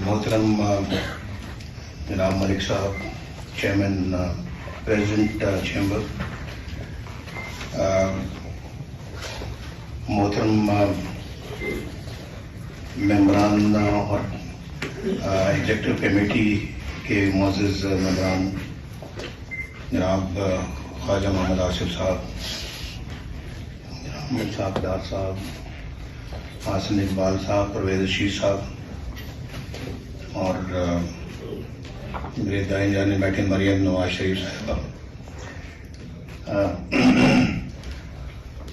محترم جناب ملک صاحب چیئرمین پریزیڈنٹ چیمبر، محترم ممبران اور ایگزیکٹو کمیٹی کے معزز ممبران، جناب خواجہ محمد آصف صاحب، حامد صاحب دار صاحب، حسن اقبال صاحب، پرویز رشید صاحب، اور میرے دائیں جانے بیٹھے مریم نواز شریف صاحبہ،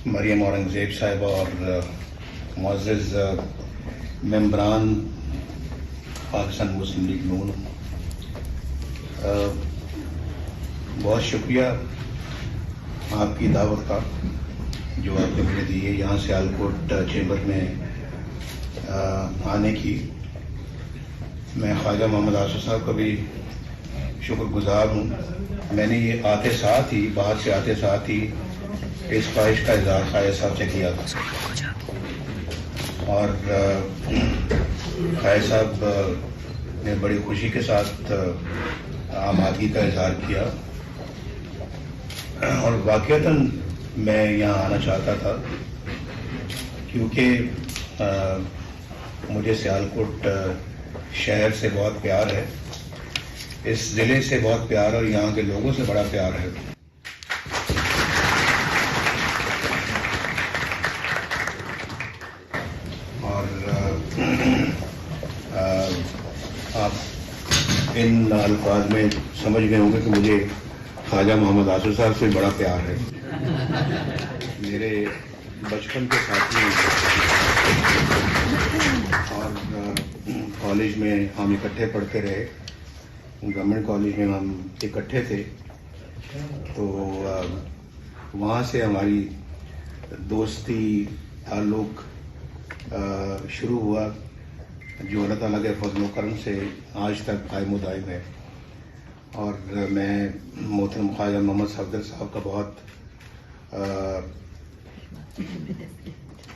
مریم اورنگزیب صاحبہ، اور معزز ممبران پاکستان مسلم لیگ نون، بہت شکریہ آپ کی دعوت کا جو آپ نے مجھے دی ہے یہاں سیالکوٹ چیمبر میں آنے کی۔ میں خواجہ محمد آصف صاحب کا بھی شکر گزار ہوں۔ میں نے یہ آتے ساتھ ہی باہر سے آتے ساتھ ہی اس خواہش کا اظہار خواجہ صاحب سے کیا تھا، اور خواجہ صاحب نے بڑی خوشی کے ساتھ آمادگی کا اظہار کیا، اور واقعتاً میں یہاں آنا چاہتا تھا کیونکہ مجھے سیالکوٹ شہر سے بہت پیار ہے، اس ضلع سے بہت پیار ہے، اور یہاں کے لوگوں سے بڑا پیار ہے۔ اور آپ ان الفاظ میں سمجھ گئے ہوں گے کہ مجھے خواجہ محمد آصف صاحب سے بڑا پیار ہے۔ میرے بچپن کے ساتھی اور کالج میں ہم اکٹھے پڑھتے رہے، گورنمنٹ کالج میں ہم اکٹھے تھے، تو وہاں سے ہماری دوستی تعلق شروع ہوا، جو اللہ تعالیٰ کے فضل و کرم سے آج تک قائم و دائم ہے۔ اور میں محترم خواجہ محمد صفدر صاحب کا بہت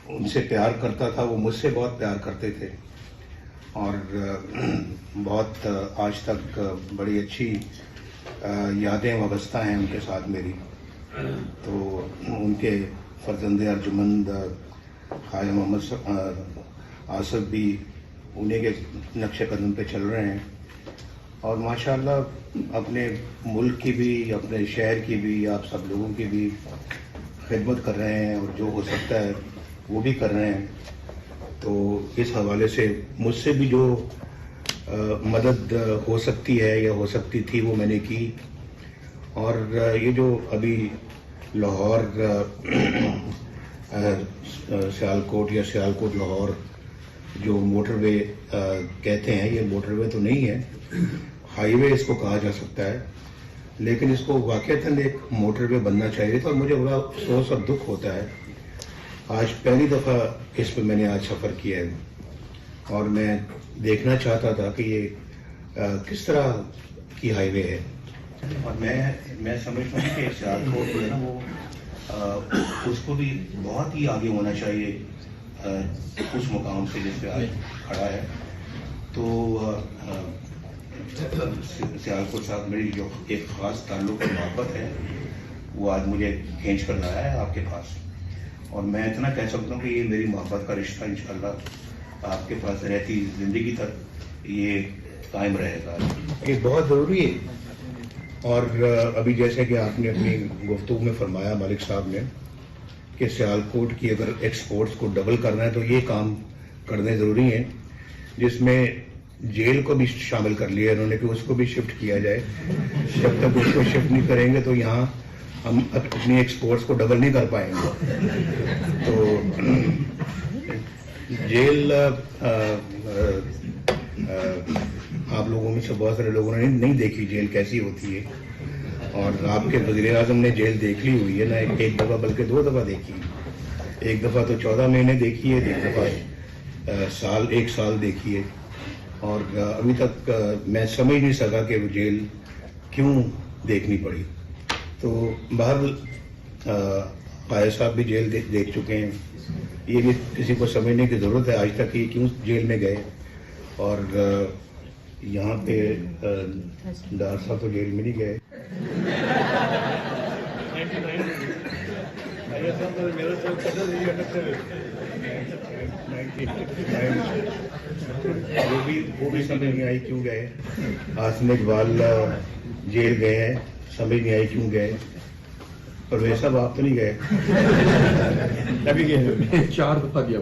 ان سے پیار کرتا تھا، وہ مجھ سے بہت پیار کرتے تھے، اور بہت آج تک بڑی اچھی یادیں وابستہ ہیں ان کے ساتھ میری۔ تو ان کے فرزند ارجمند خواجہ محمد آصف بھی انہیں کے نقش قدم پہ چل رہے ہیں، اور ماشاءاللہ اپنے ملک کی بھی، اپنے شہر کی بھی، آپ سب لوگوں کی بھی خدمت کر رہے ہیں، اور جو ہو سکتا ہے وہ بھی کر رہے ہیں۔ تو اس حوالے سے مجھ سے بھی جو مدد ہو سکتی ہے یا ہو سکتی تھی وہ میں نے کی، اور یہ جو ابھی لاہور سیالکوٹ یا سیالکوٹ لاہور جو موٹر وے کہتے ہیں، یہ موٹر وے تو نہیں ہے، ہائی وے اس کو کہا جا سکتا ہے، لیکن اس کو واقعتاً ایک موٹر وے بننا چاہیے تھا، اور مجھے بڑا افسوس اور دکھ ہوتا ہے آج پہلی دفعہ اس پہ میں نے آج سفر کیا ہے، اور میں دیکھنا چاہتا تھا کہ یہ کس طرح کی ہائی وے ہے، اور میں سمجھتا ہوں کہ سیالکوٹ جو ہے نا وہ اس کو بھی بہت ہی آگے ہونا چاہیے اس مقام سے جس پہ آج کھڑا ہے۔ تو سیالکوٹ صاحب میری جو ایک خاص تعلق اور محبت ہے وہ آج مجھے کھینچ کر لایا ہے آپ کے پاس، اور میں اتنا کہہ سکتا ہوں کہ یہ میری محبت کا رشتہ انشاءاللہ آپ کے پاس رہتی زندگی تک یہ قائم رہے گا۔ یہ بہت ضروری ہے، اور ابھی جیسے کہ آپ نے اپنی گفتگو میں فرمایا مالک صاحب نے کہ سیالکوٹ کی اگر ایکسپورٹس کو ڈبل کرنا ہے تو یہ کام کرنے ضروری ہیں، جس میں جیل کو بھی شامل کر لیا انہوں نے کہ اس کو بھی شفٹ کیا جائے۔ جب تک اس کو شفٹ نہیں کریں گے تو یہاں ہم اپنی ایکسپورٹس کو ڈبل نہیں کر پائیں گے۔ تو جیل آپ لوگوں میں سے بہت سارے لوگوں نے نہیں دیکھی جیل کیسی ہوتی ہے، اور آپ کے وزیر اعظم نے جیل دیکھ لی ہوئی ہے نا، ایک دفعہ بلکہ 2 دفعہ دیکھی، ایک دفعہ تو 14 مہینے دیکھی ہے، ایک دفعہ ایک سال دیکھی ہے، اور ابھی تک میں سمجھ نہیں سکا کہ وہ جیل کیوں دیکھنی پڑی۔ تو بہرحال قائد صاحب بھی جیل دیکھ چکے ہیں، یہ بھی کسی کو سمجھنے کی ضرورت ہے آج تک یہ کیوں جیل میں گئے، اور یہاں پہ ڈار صاحب تو جیل میں نہیں گئے. وہ بھی سمجھ نہیں آئی کیوں گئے. عاصم اقبال جیل گئے ہیں, سمجھ نہیں آئی کیوں گئے. پرویز صاحب آپ تو نہیں گئے؟ ابھی گئے 4 دفعہ گیا.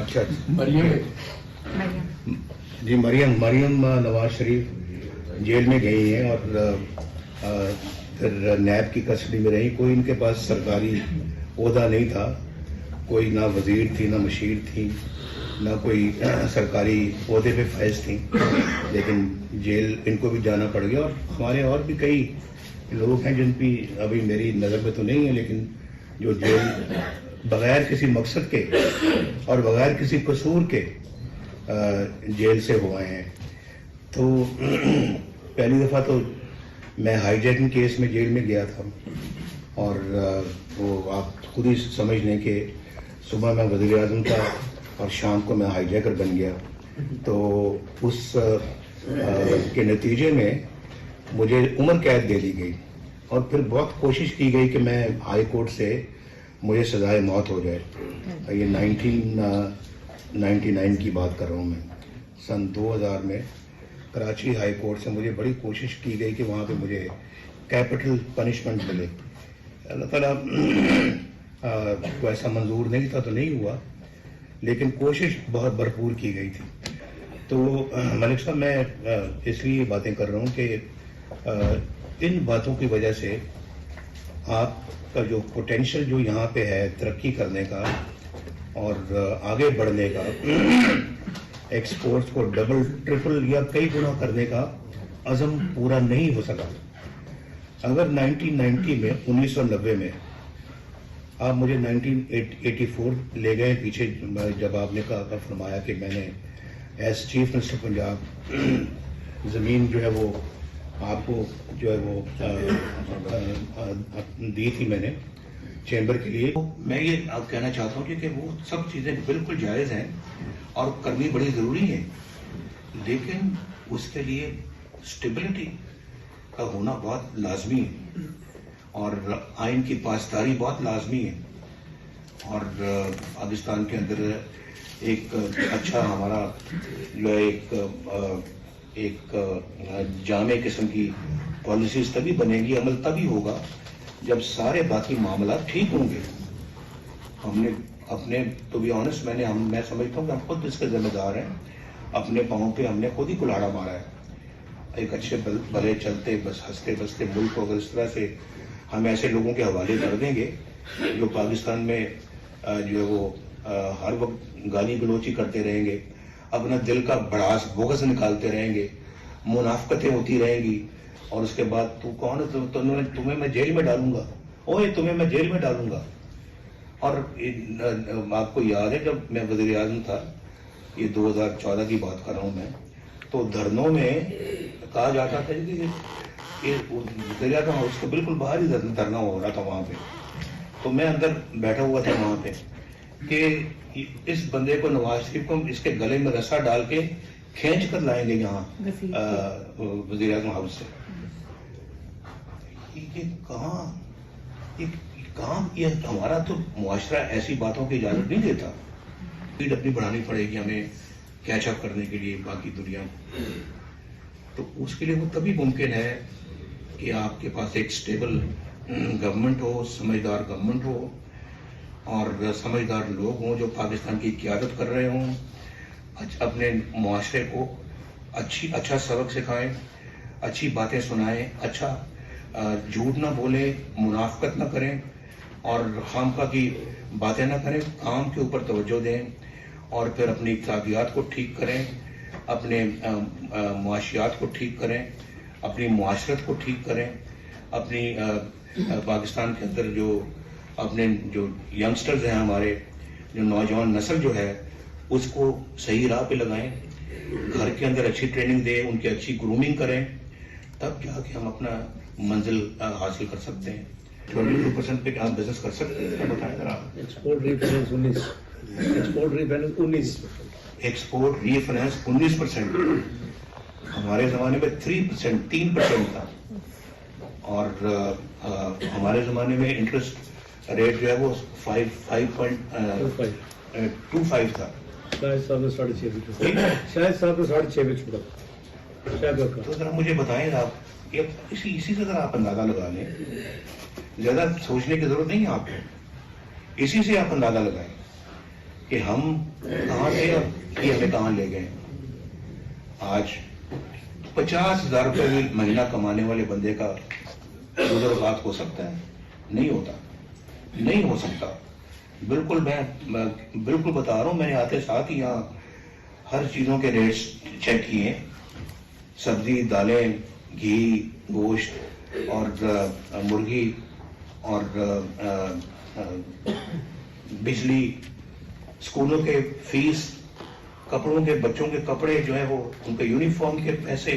اچھا. مریم جی, مریم نواز شریف جیل میں گئی ہیں اور پھر نیب کی کسٹڈی میں رہی. کوئی ان کے پاس سرکاری عہدہ نہیں تھا, کوئی نہ وزیر تھی, نہ مشیر تھی, نہ کوئی سرکاری عہدے پہ فائز تھیں, لیکن جیل ان کو بھی جانا پڑ گیا. اور ہمارے اور بھی کئی لوگ ہیں جن کی ابھی میری نظر میں تو نہیں ہے, لیکن جو جیل بغیر کسی مقصد کے اور بغیر کسی قصور کے جیل سے ہوئے ہیں. تو پہلی دفعہ تو میں ہائی جیکنگ کیس میں جیل میں گیا تھا, اور وہ آپ خود ہی سمجھ لیں کہ صبح میں وزیر اعظم تھا اور شام کو میں ہائی جیکر بن گیا. تو اس کے نتیجے میں مجھے عمر قید دے دی گئی, اور پھر بہت کوشش کی گئی کہ میں ہائی کورٹ سے مجھے سزائے موت ہو جائے. یہ 1999 کی بات کر رہا ہوں میں. سن 2000 میں کراچی ہائی کورٹ سے مجھے بڑی کوشش کی گئی کہ وہاں پہ مجھے کیپٹل پنشمنٹ ملے. اللہ تعالیٰ کو ایسا منظور نہیں تھا تو نہیں ہوا, لیکن کوشش بہت بھرپور کی گئی تھی. تو ملک صاحب, میں اس لیے باتیں کر رہا ہوں کہ ان باتوں کی وجہ سے آپ کا جو پوٹینشیل جو یہاں پہ ہے ترقی کرنے کا اور آگے بڑھنے کا, ایکسپورٹس کو ڈبل ٹرپل یا کئی گنا کرنے کا عزم پورا نہیں ہو سکا. اگر 1990 میں 1990 میں آپ مجھے 1984 لے گئے پیچھے, جب آپ نے کہا فرمایا کہ میں نے ایز چیف منسٹر پنجاب زمین جو ہے وہ آپ کو جو ہے وہ دی تھی میں نے چیمبر کے لیے. میں یہ آپ کہنا چاہتا ہوں کہ وہ سب چیزیں بالکل جائز ہیں اور کرنی بڑی ضروری ہے, لیکن اس کے لیے اسٹیبلٹی کا ہونا بہت لازمی ہے, اور آئین کی پاسداری بہت لازمی ہے. اور پاکستان کے اندر ایک اچھا ہمارا جو ہے ایک جامع قسم کی پالیسیز تبھی بنے گی, عمل تبھی ہوگا جب سارے باقی معاملات ٹھیک ہوں گے. ہم نے اپنے تو بھی آنےسٹ میں سمجھتا ہوں کہ ہم خود اس کے ذمہ دار ہیں. اپنے پاؤں پہ ہم نے خود ہی کلاڑا مارا ہے. ایک اچھے بھلے چلتے بس ہنستے بستے ملک کو اگر اس طرح سے ہم ایسے لوگوں کے حوالے کر دیں گے جو پاکستان میں جو ہے وہ ہر وقت گالی گلوچی کرتے رہیں گے, اپنا دل کا بڑاس بغض نکالتے رہیں گے, منافقتیں ہوتی رہیں گی, اور اس کے بعد تو کون ہے, تمہیں میں جیل میں ڈالوں گا, اوے تمہیں میں جیل میں ڈالوں گا. اور آپ کو یاد ہے جب میں وزیر اعظم تھا, یہ 2014 کی بات کر رہا ہوں میں, تو دھرنوں میں کہا جاتا تھا کہ وزیر اعظم ہاؤس کے بالکل باہر ہی دھرنا ہو رہا تھا وہاں پہ, تو میں اندر بیٹھا ہوا تھا وہاں پہ کہ اس بندے کو نواز شریف کو اس کے گلے میں رسا ڈال کے کھینچ کر لائیں گے یہاں وزیر اعظم ہاؤس سے. یہ ہمارا تو معاشرہ ایسی باتوں کی اجازت نہیں دیتا. اسپیڈ اپنی بڑھانی پڑے گی ہمیں کیچ اپ کرنے کے لیے باقی دنیا. تو اس کے لیے وہ تبھی ممکن ہے کہ آپ کے پاس ایک سٹیبل گورنمنٹ ہو, سمجھدار گورنمنٹ ہو, اور سمجھدار لوگ ہوں جو پاکستان کی قیادت کر رہے ہوں, اپنے معاشرے کو اچھا سبق سکھائیں, اچھی باتیں سنائیں, اچھا جھوٹ نہ بولیں, منافقت نہ کریں, اور خامخواہ کی باتیں نہ کریں, کام کے اوپر توجہ دیں, اور پھر اپنی اخلاقیات کو ٹھیک کریں, اپنے معاشیات کو ٹھیک کریں, اپنی معاشرت کو ٹھیک کریں, اپنی پاکستان کے اندر جو اپنے جو ینگسٹرز ہیں ہمارے, جو نوجوان نسل جو ہے, اس کو صحیح راہ پہ لگائیں, گھر کے اندر اچھی ٹریننگ دیں, ان کی اچھی گرومنگ کریں, تب جا کے ہم اپنا منزل حاصل کر سکتے ہیں. 22% پہ آپ بزنس کر سکتے ہیں, بتائیں ذرا. Export reference export refinance 19%. Export refinance 19%. ہمارے زمانے میں 3% تھا. اور ہمارے زمانے میں انٹرسٹ ریٹ جو ہے وہ 5.25 تھا. شاید صاحب نے 6.5 شاید صاحب نے 6.5 میں چھوڑا شاید. تو ذرا مجھے بتائیں آپ, اسی سے ذرا آپ اندازہ لگا لیں, زیادہ سوچنے کی ضرورت نہیں ہے آپ کو, اسی سے آپ اندازہ لگائیں کہ ہم کہاں تھے اور یہ ہمیں کہاں لے گئے. آج 50,000 روپے مہینہ کمانے والے بندے کا گزر اوقات ہو سکتا ہے؟ نہیں ہوتا, نہیں ہو سکتا. بالکل, میں بالکل بتا رہا ہوں, میں نے آتے ساتھ ہی یہاں ہر چیزوں کے ریٹس چیک کیے, سبزی, دالیں, گھی, گوشت اور مرغی اور بجلی, اسکولوں کے فیس, کپڑوں کے, بچوں کے کپڑے جو ہیں وہ, ان کے یونیفارم کے پیسے,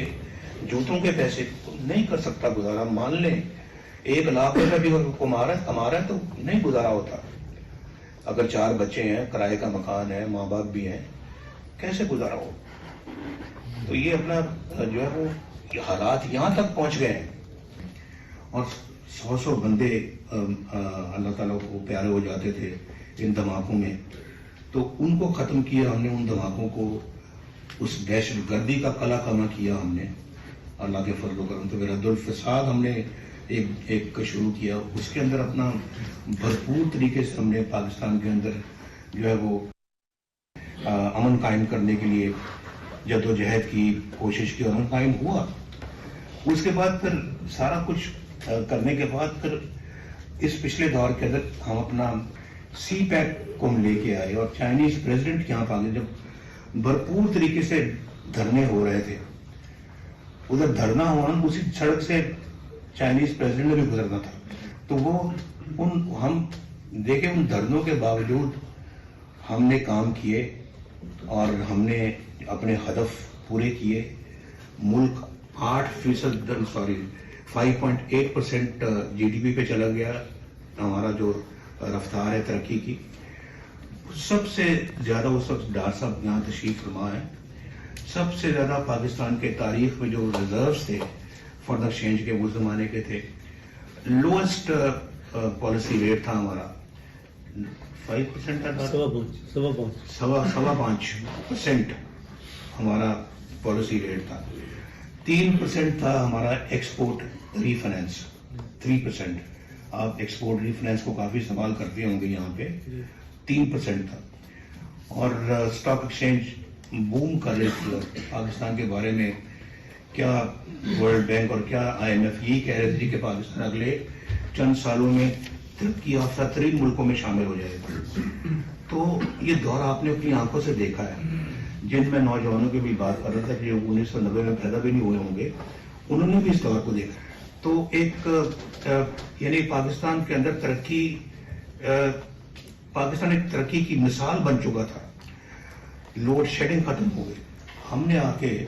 جوتوں کے پیسے, نہیں کر سکتا گزارا. مان لیں 1 لاکھ روپے بھی کما رہا ہے تو نہیں گزارا ہوتا. اگر 4 بچے ہیں, کرائے کا مکان ہے, ماں باپ بھی ہیں, کیسے گزارا ہو؟ تو یہ اپنا جو ہے وہ حالات یہاں تک پہنچ گئے ہیں. اور 100 بندے اللہ تعالیٰ کو پیارے ہو جاتے تھے ان دھماکوں میں, تو ان کو ختم کیا ہم نے, ان دھماکوں کو, اس دہشت گردی کا قلعہ کما کیا ہم نے اللہ کے فضل و کرم. تو رد الفساد ہم نے ایک شروع کیا, اس کے اندر اپنا بھرپور طریقے سے ہم نے پاکستان کے اندر جو ہے وہ امن قائم کرنے کے لیے جدوجہد کی, کوشش کی, اور امن قائم ہوا. اس کے بعد پھر سارا کچھ کرنے کے بعد پھر اس پچھلے دور کے اندر ہم اپنا سی پیک کو ہم لے کے آئے, اور چائنیز پریزیڈنٹ کے یہاں پاکستان جب بھرپور طریقے سے دھرنے ہو رہے تھے, ادھر دھرنا ہوا, اسی سڑک سے چائنیز پریزیڈنٹ نے بھی گزرنا تھا. تو وہ ہم دیکھیں, ان دھرنوں کے باوجود ہم نے کام کیے اور ہم نے اپنے ہدف پورے کیے. ملک 5.8% GDP پہ چلا گیا. ہمارا جو رفتار ہے ترقی کی, سب سے زیادہ اس وقت ڈار صاحب یہاں تشریف فرما ہے, سب سے زیادہ پاکستان کے تاریخ میں جو ریزروز تھے فارن ایکسچینج کے اس زمانے کے تھے, لوئسٹ پالیسی ریٹ تھا ہمارا 5% تھا, 5.5% ہمارا پالیسی ریٹ تھا. 3% تھا ہمارا ایکسپورٹ ری فائنانس, 3%. آپ ایکسپورٹ ری فائنانس کو کافی استعمال کرتے ہوں گے یہاں پہ. 3% تھا. اور اسٹاک ایکسچینج بوم کر رہے تھے. پاکستان کے بارے میں کیا ورلڈ بینک اور کیا IMF یہی کہہ رہے تھے کہ پاکستان اگلے چند سالوں میں ترقی یافتہ ترین ملکوں میں شامل ہو جائے گا. تو یہ دور آپ نے اپنی آنکھوں سے دیکھا ہے. جن میں نوجوانوں کی بھی بات کر رہا تھا کہ 1990 میں پیدا بھی نہیں ہوئے ہوں گے, انہوں نے بھی اس دور کو دیکھا. تو ایک یعنی پاکستان کے اندر پاکستان ایک ترقی کی مثال بن چکا تھا. لوڈ شیڈنگ ختم ہو گئی. ہم نے آ کے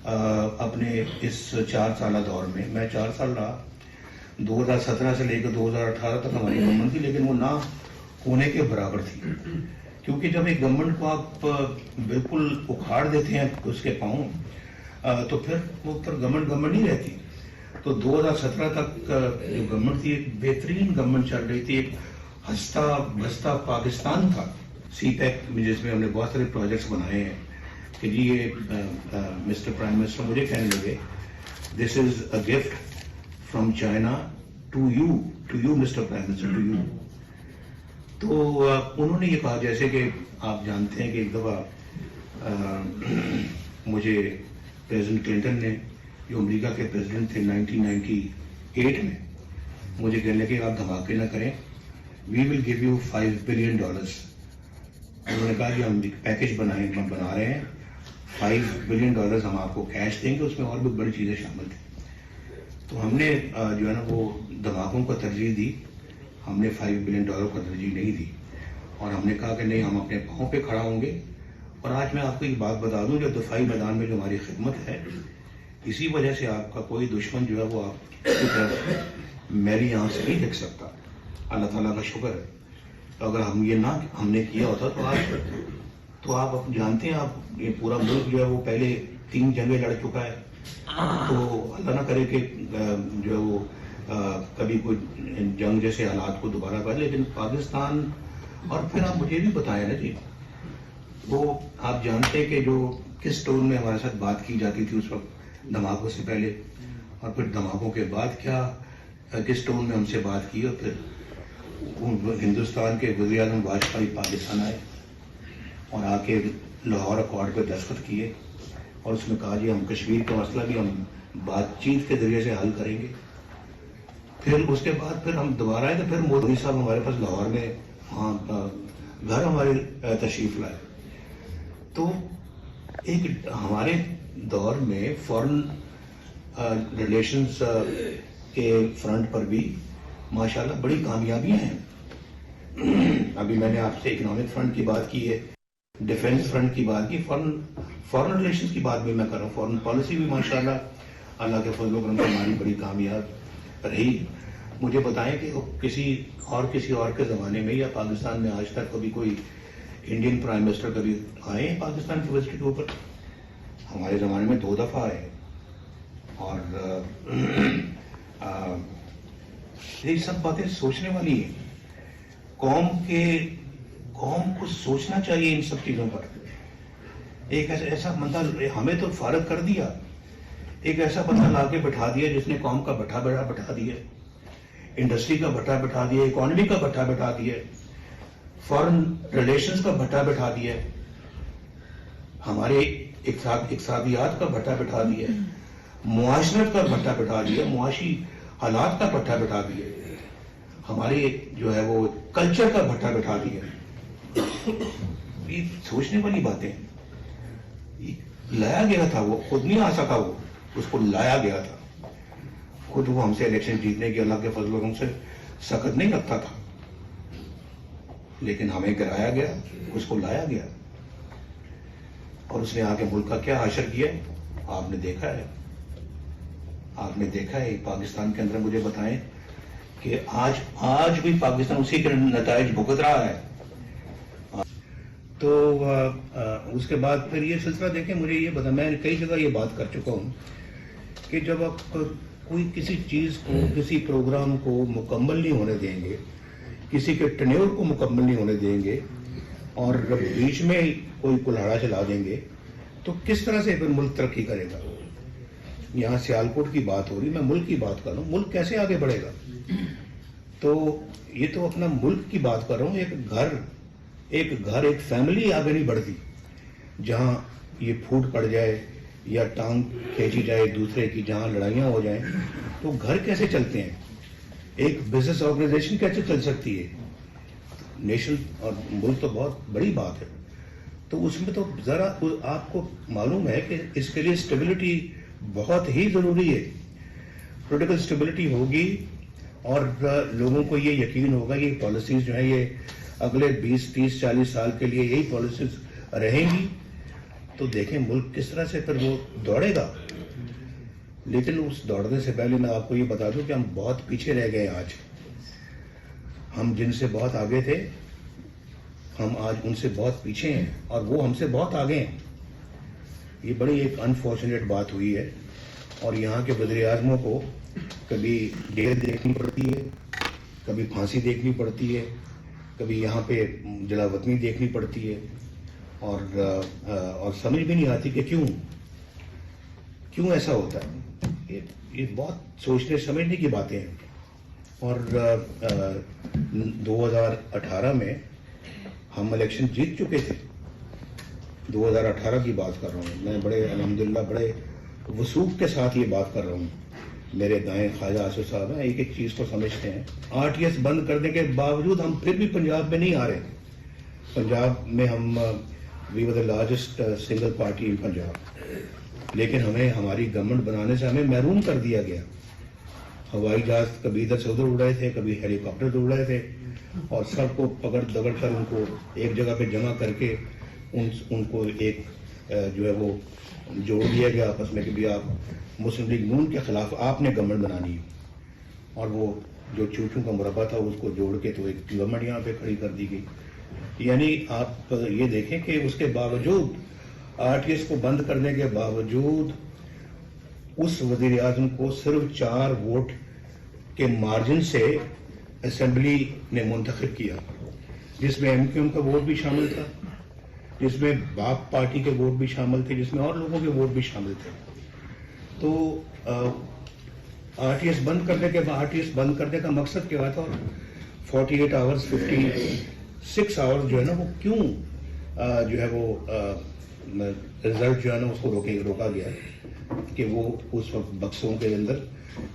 اپنے اس 4 سالہ دور میں, میں 4 سال رہا, 2017 سے لے کر 2018 تک ہماری گورنمنٹ تھی, لیکن وہ نہ ہونے کے برابر تھی. کیونکہ جب ایک گورنمنٹ کو آپ بالکل اکھاڑ دیتے ہیں اس کے پاؤں, تو پھر وہ گورنمنٹ نہیں رہتی. تو 2017 تک جو گورنمنٹ تھی ایک بہترین گورنمنٹ چل رہی تھی, ایک ہنستا بستا پاکستان تھا. سی پیک جس میں ہم نے بہت سارے پروجیکٹس بنائے ہیں کہ جی یہ مسٹر پرائم منسٹر مجھے کہنے لگے, this is a gift from China to you mister prime minister, to you. تو انہوں نے یہ کہا, جیسے کہ آپ جانتے ہیں کہ ایک دفعہ مجھے پریزیڈنٹ کلنٹن نے, جو امریکہ کے پریزیڈنٹ تھے 1998 میں, مجھے کہنے لگے آپ دھماکے نہ کریں, وی ول گیو یو $5 billion. انہوں نے کہا کہ ہم پیکج بنا رہے ہیں, $5 billion ہم آپ کو کیش دیں گے, اس میں اور بھی بڑی چیزیں شامل تھیں. تو ہم نے جو ہے نا وہ دھماکوں کو ترجیح دی, ہم نے $5 billion کو ترجیح نہیں دی. اور ہم نے کہا کہ نہیں, ہم اپنے پاؤں پہ کھڑا ہوں گے. اور آج میں آپ کو ایک بات بتا دوں, جو دفاعی میدان میں جو ہماری خدمت ہے, اسی وجہ سے آپ کا کوئی دشمن جو ہے وہ آپ کی طرف میری آنکھ سے نہیں دیکھ سکتا. اللہ تعالیٰ کا شکر ہے. اگر ہم نے کیا ہوتا تو آپ جانتے ہیں، آپ یہ پورا ملک جو ہے وہ پہلے 3 جنگیں لڑ چکا ہے. تو اللہ نہ کرے کہ جو ہے وہ کبھی کوئی جنگ جیسے حالات کو دوبارہ پائے. لیکن پاکستان، اور پھر آپ مجھے بھی بتائیں نا جی، وہ آپ جانتے ہیں کہ جو کس ٹون میں ہمارے ساتھ بات کی جاتی تھی اس وقت دھماکوں سے پہلے، اور پھر دھماکوں کے بعد کس ٹون میں ہم سے بات کی. اور پھر ہندوستان کے وزیر اعظم واجپئی پاکستان آئے اور آ کے لاہور اکارڈ پہ دستخط کیے، اور اس میں کہا جی ہم کشمیر کا مسئلہ بھی ہم بات چیت کے ذریعے سے حل کریں گے. پھر اس کے بعد پھر ہم دوبارہ آئے تو پھر مودی صاحب ہمارے پاس لاہور میں وہاں گھر ہمارے تشریف لائے. تو ایک ہمارے دور میں فارن ریلیشنز کے فرنٹ پر بھی ماشاءاللہ بڑی کامیابیاں ہیں. ابھی میں نے آپ سے اکنامک فرنٹ کی بات کی ہے، ڈیفنس فرنٹ کی بات کی، فارن ریلیشنز کی بات بھی میں کر رہا ہوں. فارن پالیسی بھی ماشاءاللہ اللہ کے فضل و کرم سے ہماری بڑی کامیاب رہی. مجھے بتائیں کہ کسی اور کے زمانے میں یا پاکستان میں آج تک کبھی کوئی انڈین پرائم منسٹر کبھی آئے ہیں پاکستان کی وزٹ کے اوپر؟ ہمارے زمانے میں 2 دفعہ آئے. اور یہ سب باتیں سوچنے والی ہیں. قوم کو سوچنا چاہیے ان سب چیزوں پر. ایک ایسا بندہ ہمیں تو فارغ کر دیا، ایک ایسا بندہ لا کے بٹھا دیا جس نے قوم کا بٹھا بٹھا دیا، انڈسٹری کا بٹھا بٹھا دیا، اکانومی کا بٹھا بٹھا دیا، فارن ریلیشنز کا بٹھا بٹھا دیا، ہمارے اقتصادیات کا بٹھا بٹھا دیا، معاشرت کا بٹھا بٹھا دیا، معاشی حالات کا بٹھا بٹھا دیا، ہمارے جو ہے وہ کلچر کا بٹھا بٹھا دیا. یہ سوچنے والی باتیں. لایا گیا تھا، وہ خود نہیں آ سکا، وہ اس کو لایا گیا تھا. خود وہ ہم سے الیکشن جیتنے کی اللہ کے فضل و کرم سے سخت نہیں رکھتا تھا، لیکن ہمیں گرایا گیا، اس کو لایا گیا، اور اس نے آ کے ملک کا کیا حشر کیا آپ نے دیکھا ہے. پاکستان کے اندر مجھے بتائیں کہ آج بھی پاکستان اسی کے نتائج بھگت رہا ہے. تو اس کے بعد پھر یہ سلسلہ دیکھیں. مجھے یہ بتا، میں کئی جگہ یہ بات کر چکا ہوں کہ جب آپ کوئی کسی چیز کو، کسی پروگرام کو مکمل نہیں ہونے دیں گے، کسی کے ٹینیور کو مکمل نہیں ہونے دیں گے، اور بیچ میں کوئی کلہاڑا چلا دیں گے، تو کس طرح سے پھر ملک ترقی کرے گا؟ یہاں سیالکوٹ کی بات ہو رہی، میں ملک کی بات کر رہا ہوں. ملک کیسے آگے بڑھے گا؟ تو یہ تو اپنا ملک کی بات کر رہا ہوں. ایک فیملی آگے نہیں بڑھتی جہاں یہ پھوٹ پڑ جائے یا ٹانگ کھینچی جائے دوسرے کی، جہاں لڑائیاں ہو جائیں تو گھر کیسے چلتے ہیں؟ ایک بزنس آرگنائزیشن کیسے چل سکتی ہے؟ نیشن اور ملک تو بہت بڑی بات ہے. تو اس میں تو ذرا آپ کو معلوم ہے کہ اس کے لیے اسٹیبلٹی بہت ہی ضروری ہے. پولیٹیکل اسٹیبلٹی ہوگی اور لوگوں کو یہ یقین ہوگا کہ پالیسیز جو ہیں یہ اگلے 20, 30, 40 سال کے لیے یہی پالیسیز رہیں گی، تو دیکھیں ملک کس طرح سے پھر وہ دوڑے گا. لیکن اس دوڑنے سے پہلے میں آپ کو یہ بتا دوں کہ ہم بہت پیچھے رہ گئے. آج ہم جن سے بہت آگے تھے، ہم آج ان سے بہت پیچھے ہیں، اور وہ ہم سے بہت آگے ہیں. یہ بڑی ایک انفارچونیٹ بات ہوئی ہے. اور یہاں کے وزیر اعظموں کو کبھی جیل دیکھنی پڑتی ہے، کبھی پھانسی دیکھنی پڑتی ہے، کبھی یہاں پہ جلا وطنی دیکھنی پڑتی ہے، اور سمجھ بھی نہیں آتی کہ کیوں ایسا ہوتا ہے. یہ بہت سوچنے سمجھنے کی باتیں ہیں. اور 2018 میں ہم الیکشن جیت چکے تھے. 2018 کی بات کر رہا ہوں میں، بڑے الحمدللہ بڑے وثوق کے ساتھ یہ بات کر رہا ہوں. میرے دائیں خواجہ آصف صاحب ہیں، ایک چیز کو سمجھتے ہیں. RTS بند کرنے کے باوجود ہم پھر بھی پنجاب میں نہیں آ رہے. پنجاب میں ہم وی ور دا لارجسٹ سنگل پارٹی ان پنجاب، لیکن ہمیں ہماری گورنمنٹ بنانے سے ہمیں محروم کر دیا گیا. ہوائی جہاز کبھی ادھر سے ادھر اڑ رہے تھے، کبھی ہیلی کاپٹر اڑ رہے تھے، اور سب کو پکڑ دگڑ کر ان کو ایک جگہ پہ جمع کر کے ان کو ایک جو ہے وہ جوڑ دیا گیا آپس میں کہ بھی آپ مسلم لیگ نون کے خلاف آپ نے گورنمنٹ بنانی ہے. اور وہ جو چوچوں کا مربع تھا اس کو جوڑ کے تو ایک گورنمنٹ یہاں پہ کھڑی کر دی گئی. یعنی آپ یہ دیکھیں کہ اس کے باوجود آر ٹی ایس کو بند کرنے کے باوجود اس وزیر اعظم کو صرف 4 ووٹ کے مارجن سے اسمبلی نے منتخب کیا، جس میں ایم کیو ایم کا ووٹ بھی شامل تھا، جس میں باپ پارٹی کے ووٹ بھی شامل تھے، جس میں اور لوگوں کے ووٹ بھی شامل تھے. تو آر ٹی ایس بند کرنے کا مقصد کیا تھا؟ 48 آورز 56 آورز جو ہے نا وہ کیوں جو ہے وہ رزلٹ جو ہے نا اس کو روکا گیا کہ وہ اس وقت بکسوں کے اندر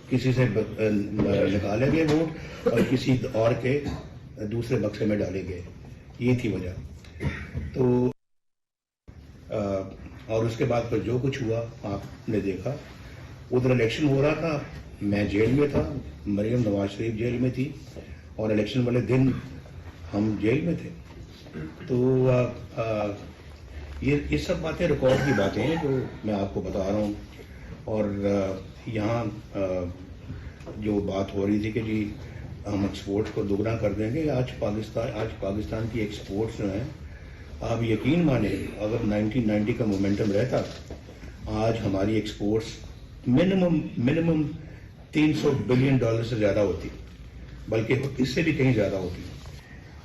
کسی سے نکالے گئے ووٹ اور کسی اور کے دوسرے بکسے میں ڈالے گئے. یہ تھی وجہ. تو اور اس کے بعد پھر جو کچھ ہوا آپ نے دیکھا. ادھر الیکشن ہو رہا تھا، میں جیل میں تھا، مریم نواز شریف جیل میں تھی، اور الیکشن والے دن ہم جیل میں تھے. تو یہ سب باتیں ریکارڈ کی باتیں ہیں جو میں آپ کو بتا رہا ہوں. اور یہاں جو بات ہو رہی تھی کہ جی ہم ایکسپورٹ کو دوگنا کر دیں گے، آج پاکستان کی ایکسپورٹس جو ہیں، آپ یقین مانیں اگر 1990 کا مومنٹم رہتا آج ہماری ایکسپورٹس منیمم $300 بلین سے زیادہ ہوتی، بلکہ اس سے بھی کہیں زیادہ ہوتی.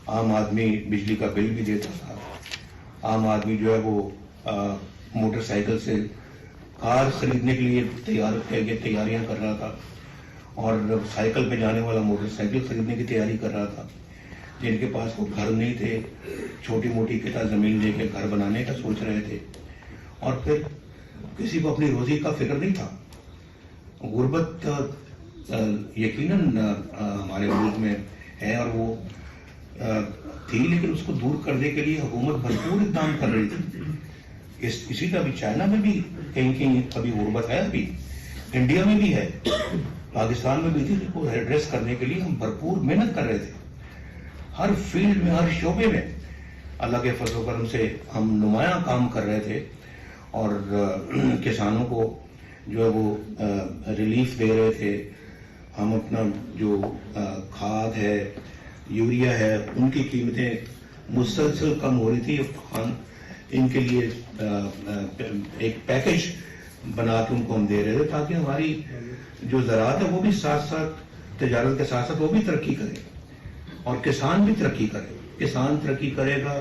عام آدمی بجلی کا بل بھی دیتا تھا، عام آدمی جو ہے وہ موٹر سائیکل سے کار خریدنے کے لیے تیاریاں کر رہا تھا، اور سائیکل پہ جانے والا موٹر سائیکل خریدنے کی تیاری کر رہا تھا. جن کے پاس وہ گھر نہیں تھے، چھوٹی موٹی قطع زمین لے کے گھر بنانے کا سوچ رہے تھے. اور پھر کسی کو اپنی روزی کا فکر نہیں تھا. غربت یقیناً ہمارے ملک میں ہے اور وہ تھی، لیکن اس کو دور کرنے کے لیے حکومت بھرپور اقدام کر رہی تھی. اسی طرح ابھی چائنا میں بھی کہیں ابھی غربت ہے، ابھی انڈیا میں بھی ہے، پاکستان میں بھی تھی. جس کو ایڈریس کرنے کے لیے ہم بھرپور محنت کر رہے تھے. ہر فیلڈ میں، ہر شعبے میں اللہ کے فضل و کرم سے ہم نمایاں کام کر رہے تھے، اور کسانوں کو جو ہے وہ ریلیف دے رہے تھے. ہم اپنا جو کھاد ہے، یوریا ہے، ان کی قیمتیں مسلسل کم ہو رہی تھی. ان کے لیے ایک پیکج بنا کے ان کو ہم دے رہے تھے تاکہ ہماری جو زراعت ہے وہ بھی ساتھ ساتھ تجارت کے ساتھ ساتھ وہ بھی ترقی کرے اور کسان بھی ترقی کرے. کسان ترقی کرے گا،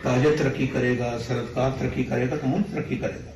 تاجر ترقی کرے گا، صنعت کار ترقی کرے گا تو ملک ترقی کرے گا.